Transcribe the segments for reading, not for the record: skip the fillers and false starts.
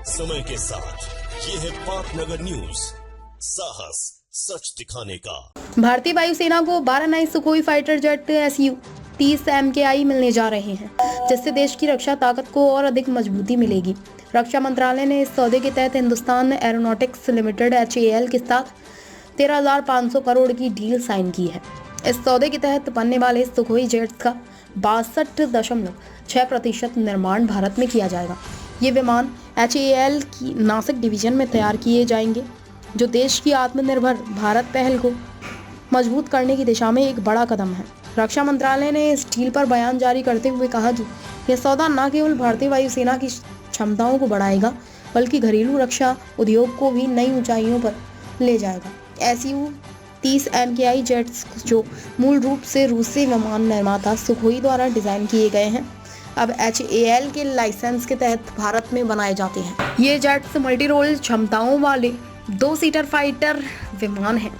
समय के साथ ये है पाटनगर न्यूज, साहस सच दिखाने का। भारतीय वायुसेना को 12 नए Sukhoi fighter jet Su-30 MKI मिलने जा रहे हैं, जिससे देश की रक्षा ताकत को और अधिक मजबूती मिलेगी। रक्षा मंत्रालय ने इस सौदे के तहत हिंदुस्तान एरोनॉटिक्स लिमिटेड HAL के साथ 13,500 करोड़ की डील साइन की है। इस सौदे के तहत बनने वाले सुखोई जेट्स का 62.6% निर्माण भारत में किया जाएगा। ये विमान HAL की नासिक डिवीजन में तैयार किए जाएंगे, जो देश की आत्मनिर्भर भारत पहल को मजबूत करने की दिशा में एक बड़ा कदम है। रक्षा मंत्रालय ने इस डील पर बयान जारी करते हुए कहा कि यह सौदा न केवल भारतीय वायुसेना की क्षमताओं को बढ़ाएगा, बल्कि घरेलू रक्षा उद्योग को भी नई ऊंचाइयों पर ले जाएगा। Su-30 MKI जेट्स, जो मूल रूप से रूसी विमान निर्माता सुखोई द्वारा डिजाइन किए गए हैं, अब HAL के लाइसेंस के तहत भारत में बनाए जाते हैं। ये जेट्स मल्टी रोल क्षमताओं वाले 2 सीटर फाइटर विमान हैं,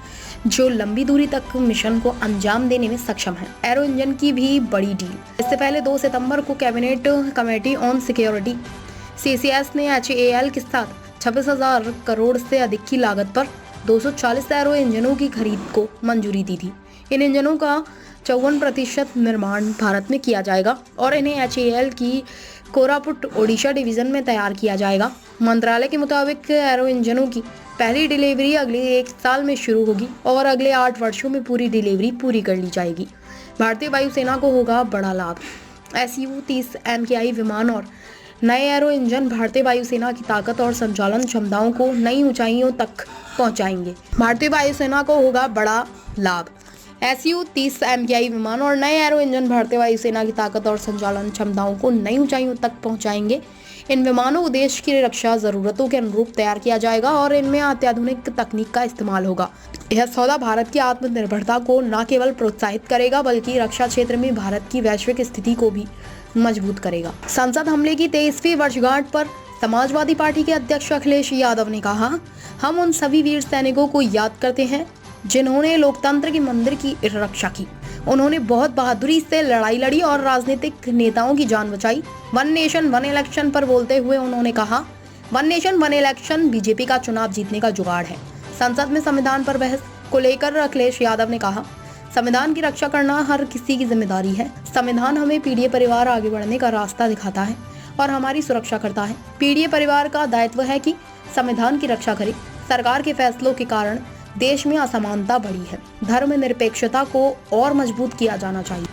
जो लंबी दूरी तक मिशन को अंजाम देने में सक्षम हैं। एरो इंजन की भी बड़ी डील। इससे पहले 2 सितंबर को cabinet committee on security CCS ने HAL के साथ 26,000 करोड़ से अधिक की लागत पर 240 एरो इंजनों की खरीद को मंजूरी दी थी। इन इंजनों का 54% निर्माण भारत में किया जाएगा और इन्हें HAL की कोरापुट ओडिशा डिवीजन में तैयार किया जाएगा। मंत्रालय के मुताबिक एरो इंजनों की पहली डिलीवरी अगले 1 साल में शुरू होगी और अगले 8 वर्षों में पूरी डिलीवरी पूरी कर ली जाएगी। भारतीय वायुसेना को होगा बड़ा लाभ। Su-30 MKI विमान और नए एरो इंजन भारतीय वायुसेना की ताकत और संचालन क्षमताओं को नई ऊंचाइयों तक पहुंचाएंगे। भारतीय वायुसेना को होगा बड़ा लाभ। Su-30 MKI विमान और नए एरो इंजन भारतीय वायुसेना की ताकत और संचालन क्षमताओं को नई ऊंचाइयों तक पहुंचाएंगे। इन विमानों को देश की रक्षा जरूरतों के अनुरूप तैयार किया जाएगा और इनमें अत्याधुनिक तकनीक का इस्तेमाल होगा। यह सौदा भारत की आत्मनिर्भरता को न केवल प्रोत्साहित करेगा, बल्कि रक्षा क्षेत्र में भारत की वैश्विक स्थिति को भी मजबूत करेगा। संसद हमले की 23वीं वर्षगांठ पर समाजवादी पार्टी के अध्यक्ष अखिलेश यादव ने कहा, हम उन सभी वीर सैनिकों को याद करते हैं जिन्होंने लोकतंत्र के मंदिर की रक्षा की। उन्होंने बहुत बहादुरी से लड़ाई लड़ी और राजनीतिक नेताओं की जान बचाई। वन नेशन वन इलेक्शन पर बोलते हुए उन्होंने कहा, one nation one election BJP का चुनाव जीतने का जुगाड़ है। संसद में संविधान पर बहस को लेकर अखिलेश यादव ने कहा, संविधान की रक्षा करना हर किसी की जिम्मेदारी है। संविधान हमें पीढ़ी परिवार आगे बढ़ने का रास्ता दिखाता है और हमारी सुरक्षा करता है। पीढ़ी परिवार का दायित्व है कि संविधान की रक्षा करे। सरकार के फैसलों के कारण देश में असमानता बढ़ी है। धर्मनिरपेक्षता को और मजबूत किया जाना चाहिए।